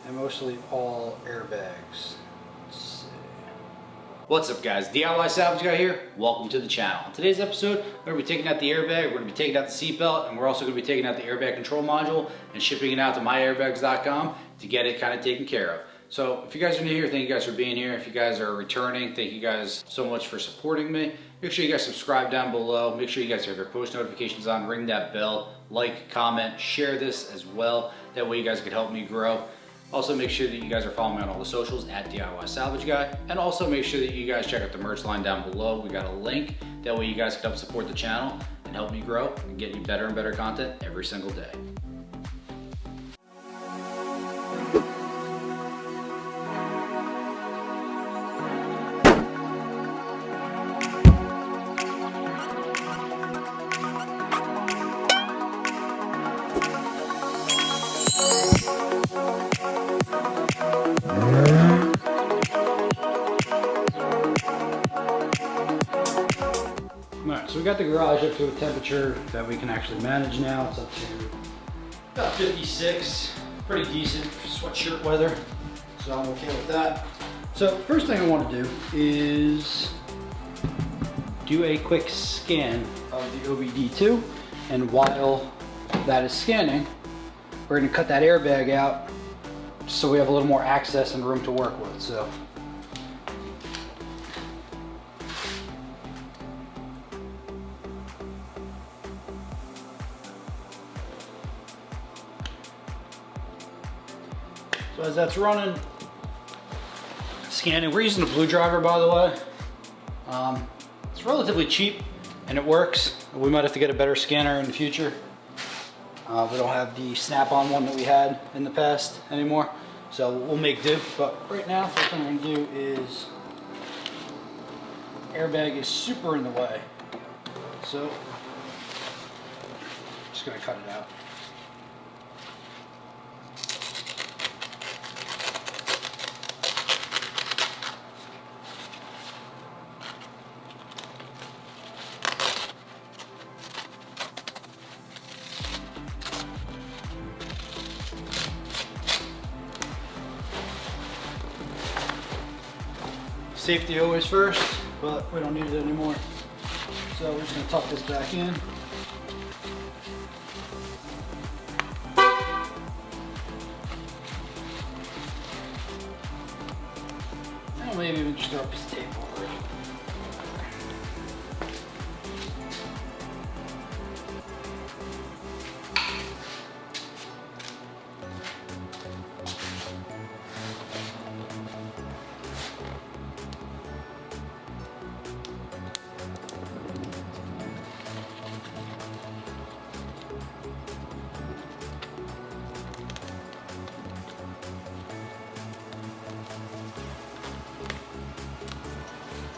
and mostly all airbags. Let's see. What's up guys, DIY Salvage Guy here. Welcome to the channel. In today's episode, we're going to be taking out the airbag, we're going to be taking out the seatbelt, and we're also going to be taking out the airbag control module and shipping it out to myairbags.com to get it kind of taken care of. So if you guys are new here, thank you guys for being here. If you guys are returning, thank you guys so much for supporting me. Make sure you guys subscribe down below. Make sure you guys have your post notifications on, ring that bell, like, comment, share this as well. That way you guys can help me grow. Also make sure that you guys are following me on all the socials at DIY Salvage Guy. And also make sure that you guys check out the merch line down below. We got a link. That way you guys can help support the channel and help me grow and get you better and better content every single day. Alright, so we got the garage up to a temperature that we can actually manage now. It's up to about 56, pretty decent sweatshirt weather, so I'm okay with that. So first thing I want to do is do a quick scan of the OBD2, and while that is scanning, we're going to cut that airbag out so we have a little more access and room to work with. So as that's running, scanning, we're using a blue driver, by the way. It's relatively cheap and it works. We might have to get a better scanner in the future. We don't have the snap-on one that we had in the past anymore, so we'll make do. But right now, first thing I'm gonna do is, airbag is super in the way, so just gonna cut it out. Safety always first, but we don't need it anymore. So we're just gonna tuck this back in. And maybe even just throw a piece of tape over it.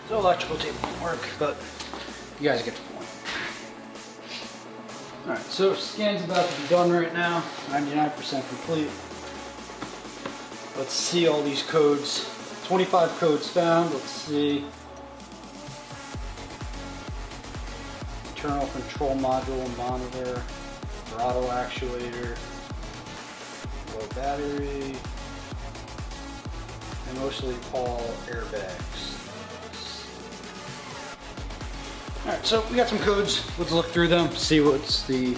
So electrical tape won't work, but you guys get the point. Alright, so scan's about to be done right now, 99% complete. Let's see all these codes. 25 codes found, let's see. Internal control module, monitor, throttle actuator, low battery, and mostly all airbags. Alright, so we got some codes. Let's look through them, see what's the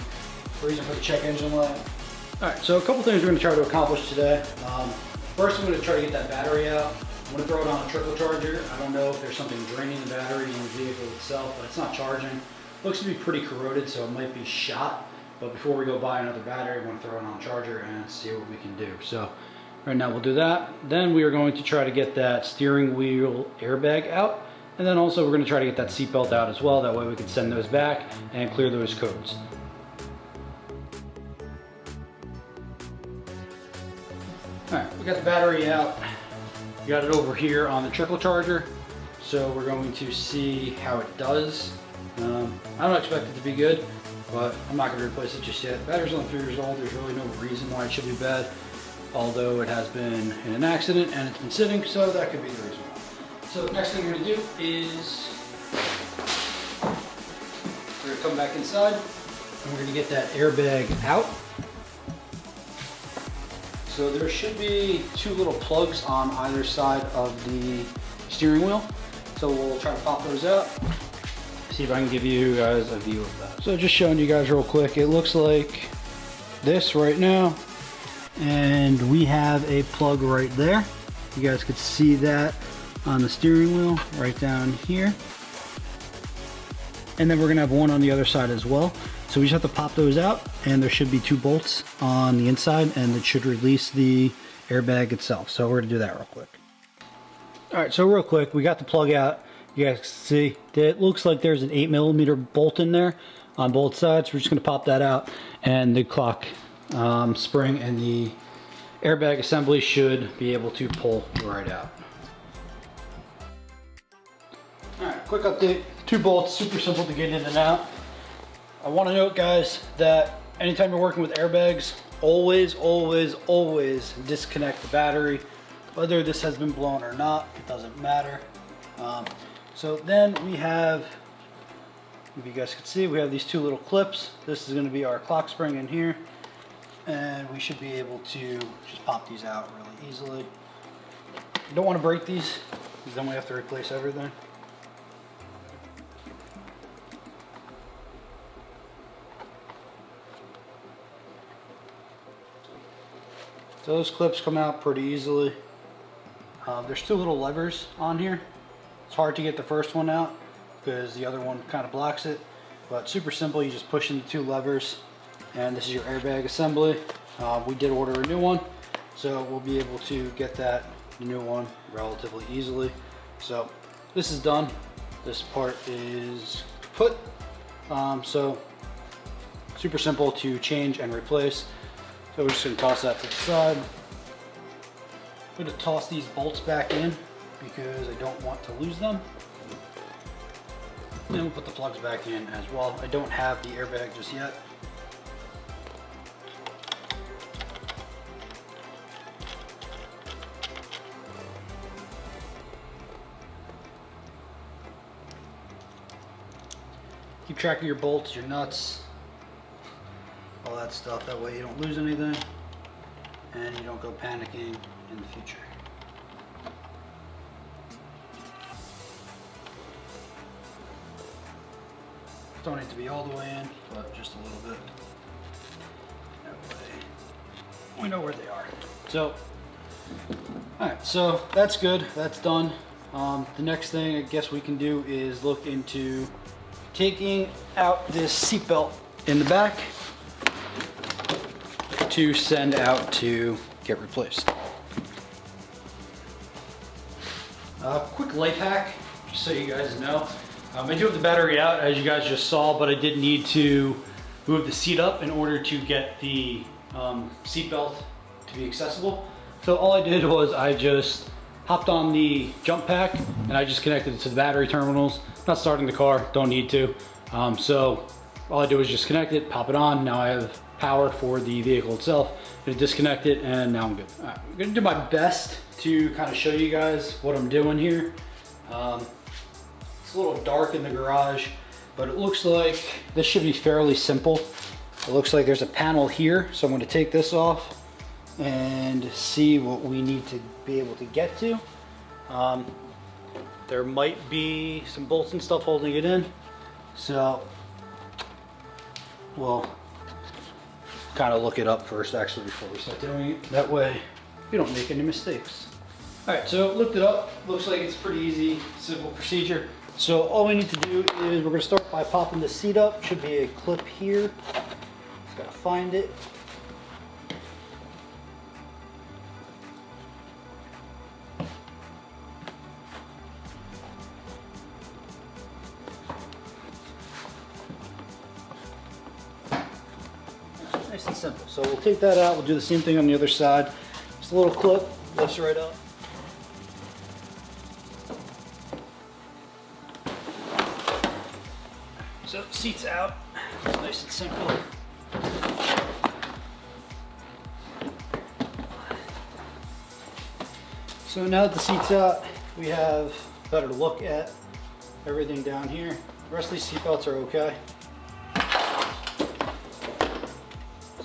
reason for the check engine light. Alright, so a couple things we're going to try to accomplish today. First, I'm going to try to get that battery out. I'm going to throw it on a trickle charger. I don't know if there's something draining the battery in the vehicle itself, but it's not charging. Looks to be pretty corroded, so it might be shot. But before we go buy another battery, we're going to throw it on a charger and see what we can do. So right now we'll do that. Then we are going to try to get that steering wheel airbag out. And then also we're going to try to get that seatbelt out as well. That way we can send those back and clear those codes. Alright, we got the battery out. We got it over here on the trickle charger. So we're going to see how it does. I don't expect it to be good, but I'm not going to replace it just yet. The battery's only 3 years old. There's really no reason why it should be bad. Although it has been in an accident and it's been sitting, so that could be the reason why. So the next thing we're going to do is we're going to come back inside and we're going to get that airbag out. So there should be two little plugs on either side of the steering wheel. So we'll try to pop those out. See if I can give you guys a view of that. So just showing you guys real quick, it looks like this right now. And we have a plug right there. You guys could see that on the steering wheel right down here. And then we're gonna have one on the other side as well. So we just have to pop those out, and there should be two bolts on the inside, and it should release the airbag itself. So we're gonna do that real quick. All right, so real quick, we got the plug out. You guys can see that it looks like there's an 8mm bolt in there on both sides. We're just gonna pop that out, and the clock spring and the airbag assembly should be able to pull right out. All right, quick update. Two bolts, super simple to get in and out. I want to note, guys, that anytime you're working with airbags, always, always, always disconnect the battery. Whether this has been blown or not, it doesn't matter. So then we have, if you guys can see, we have these two little clips. This is going to be our clock spring in here, and we should be able to just pop these out really easily. You don't want to break these, because then we have to replace everything. So those clips come out pretty easily. There's two little levers on here. It's hard to get the first one out because the other one kind of blocks it, but super simple. You just push in the two levers, and this is your airbag assembly. We did order a new one, so we'll be able to get the new one relatively easily. So this is done. This part is put. So super simple to change and replace. So we're just going to toss that to the side. I'm going to toss these bolts back in because I don't want to lose them. Then we'll put the plugs back in as well. I don't have the airbag just yet. Keep track of your bolts, your nuts, all that stuff. That way you don't lose anything and you don't go panicking in the future. Don't need to be all the way in, but just a little bit. That way we know where they are. So, alright, so that's good, that's done. The next thing I guess we can do is look into taking out this seatbelt in the back to send out to get replaced. Quick life hack, just so you guys know. I do have the battery out, as you guys just saw, but I did need to move the seat up in order to get the seat belt to be accessible. So all I did was I just hopped on the jump pack and I just connected it to the battery terminals. Not starting the car, don't need to. So all I do is just connect it, pop it on. Now I have power for the vehicle itself. I'm gonna disconnect it and now I'm good. All right, I'm gonna do my best to kind of show you guys what I'm doing here. It's a little dark in the garage, but it looks like this should be fairly simple. It looks like there's a panel here, so I'm going to take this off and see what we need to be able to get to. There might be some bolts and stuff holding it in, so we'll kind of look it up first actually before we start doing it. That way you don't make any mistakes. All right, so looked it up. Looks like it's pretty easy, simple procedure. So all we need to do is we're going to start by popping the seat up. Should be a clip here. Just gotta find it. Nice and simple. So we'll take that out. We'll do the same thing on the other side. Just a little clip, lifts right up. So seat's out, nice and simple. So now that the seat's out, we have a better look at everything down here. The rest of these seat belts are okay.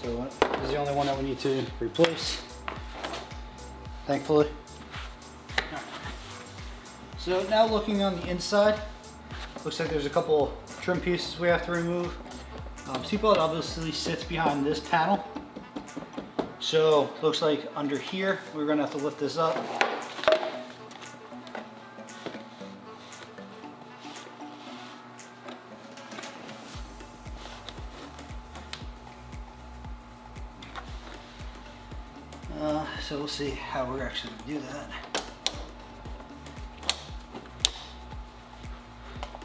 So this is the only one that we need to replace. thankfully. Right. So now looking on the inside, looks like there's a couple trim pieces we have to remove. Seatbelt obviously sits behind this panel. So looks like under here, we're gonna have to lift this up. So we'll see how we're actually gonna do that.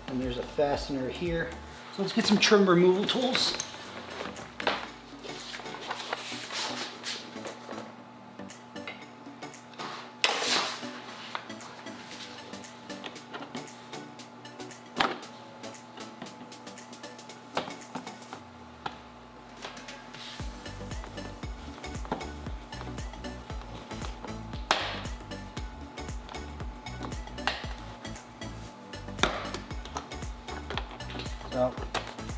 And there's a fastener here. So let's get some trim removal tools. So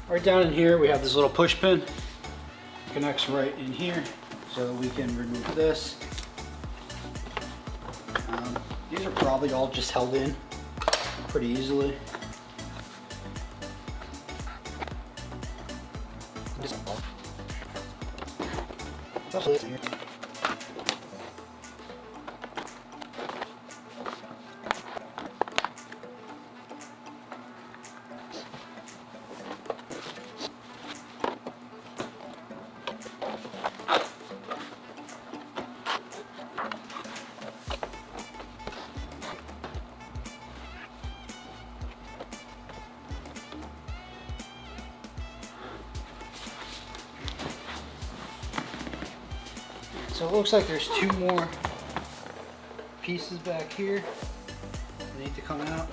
right down in here we have this little push pin. It connects right in here, so we can remove this. These are probably all just held in pretty easily. So it looks like there's two more pieces back here that need to come out.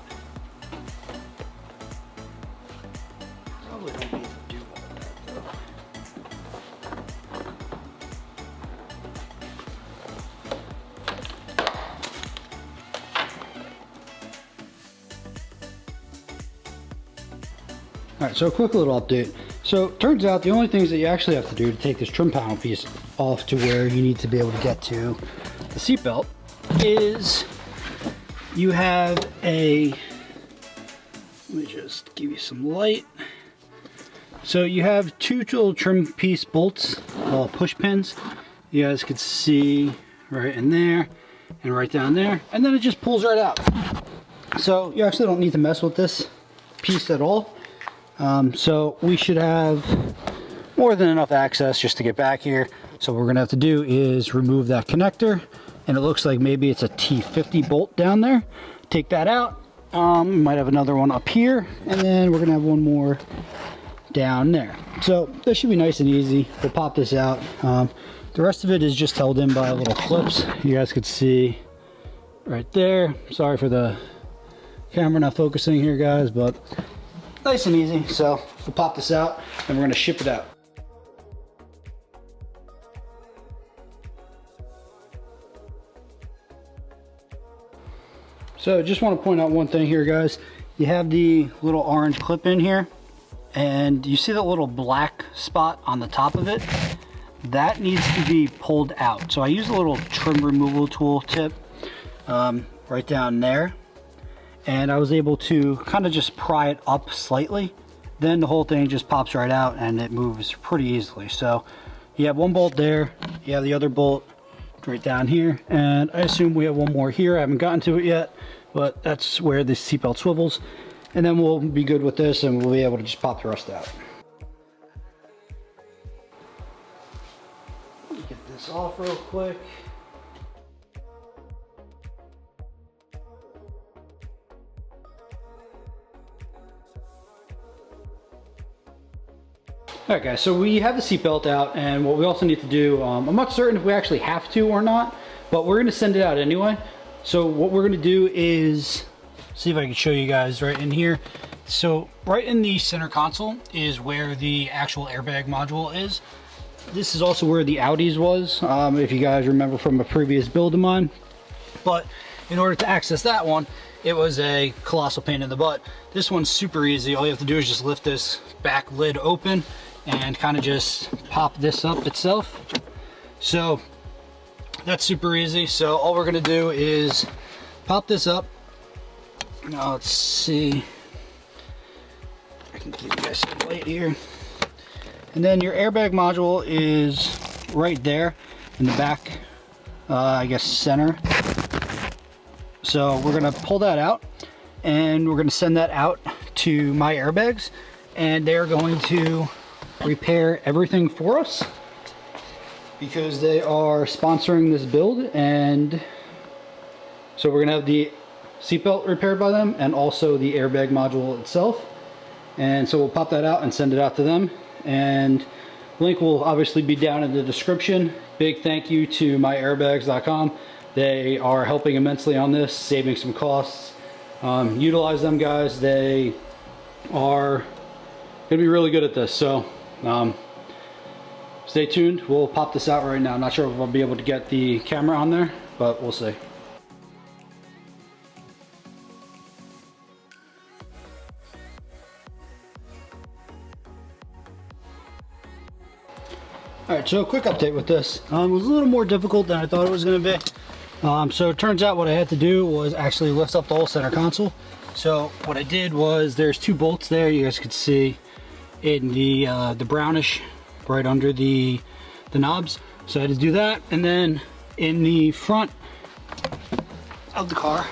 Probably don't need to do all that though. All right, so a quick little update. So it turns out the only things that you actually have to do to take this trim panel piece off to where you need to be able to get to the seatbelt is you have a, let me just give you some light. So you have two little trim piece bolts, push pins. You guys could see right in there and right down there, and then it just pulls right out. So you actually don't need to mess with this piece at all. So we should have more than enough access just to get back here. So what we're gonna have to do is remove that connector, and it looks like maybe it's a T50 bolt down there. Take that out. We might have another one up here, and then we're gonna have one more down there. So this should be nice and easy. We'll pop this out. The rest of it is just held in by little clips. You guys could see right there. Sorry for the camera not focusing here, guys, but nice and easy. So we'll pop this out and we're gonna ship it out. So just want to point out one thing here, guys. You have the little orange clip in here, and you see that little black spot on the top of it? That needs to be pulled out. So I use a little trim removal tool tip right down there, and I was able to kind of just pry it up slightly. Then the whole thing just pops right out and it moves pretty easily. So you have one bolt there, you have the other bolt right down here, and I assume we have one more here. I haven't gotten to it yet, but that's where the seatbelt swivels, and then we'll be good with this and we'll be able to just pop the rest out. Let me get this off real quick. Alright guys, so we have the seatbelt out, and what we also need to do, I'm not certain if we actually have to or not, but we're going to send it out anyway. So what we're going to do is, see if I can show you guys right in here. So right in the center console is where the actual airbag module is. This is also where the Audi's was, if you guys remember from a previous build of mine. But in order to access that one, it was a colossal pain in the butt. This one's super easy. All you have to do is just lift this back lid open and kind of just pop this up itself. So that's super easy. So all we're gonna do is pop this up. Now let's see. I can give you guys some light here. And then your airbag module is right there in the back, I guess center. So we're gonna pull that out and we're gonna send that out to My Airbags, and they're going to repair everything for us because they are sponsoring this build. And so we're gonna have the seatbelt repaired by them and also the airbag module itself. And so we'll pop that out and send it out to them, and link will obviously be down in the description. Big thank you to myairbags.com. They are helping immensely on this, saving some costs. Utilize them, guys. They are gonna be really good at this. So stay tuned. We'll pop this out right now. I'm not sure if I'll be able to get the camera on there, but we'll see. Alright, so a quick update with this. It was a little more difficult than I thought it was going to be. So it turns out what I had to do was actually lift up the whole center console. So what I did was, there's 2 bolts there, you guys could see in the brownish right under the knobs. So I had to do that, and then in the front of the car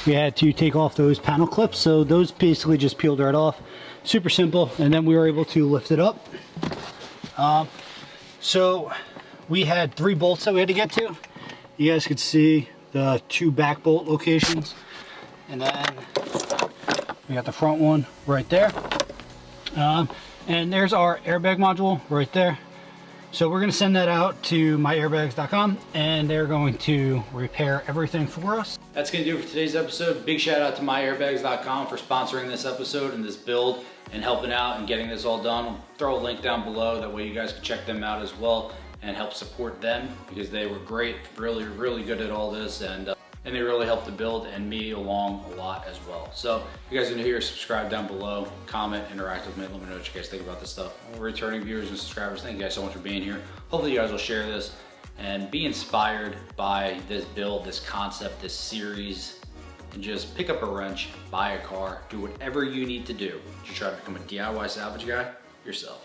we had to take off those panel clips. So those basically just peeled right off. Super simple, and then we were able to lift it up. So we had 3 bolts that we had to get to. You guys could see the 2 back bolt locations, and then we got the front one right there. And there's our airbag module right there. So we're going to send that out to myairbags.com, and they're going to repair everything for us. That's going to do it for today's episode. Big shout out to myairbags.com for sponsoring this episode and this build and helping out and getting this all done. I'll throw a link down below, that way you guys can check them out as well and help support them, because they were great, really good at all this, and they really helped the build and me along a lot as well. So if you guys are new here, subscribe down below, comment, interact with me, let me know what you guys think about this stuff. All returning viewers and subscribers, thank you guys so much for being here. Hopefully you guys will share this and be inspired by this build, this concept, this series, and just pick up a wrench, buy a car, do whatever you need to do to try to become a DIY salvage guy yourself.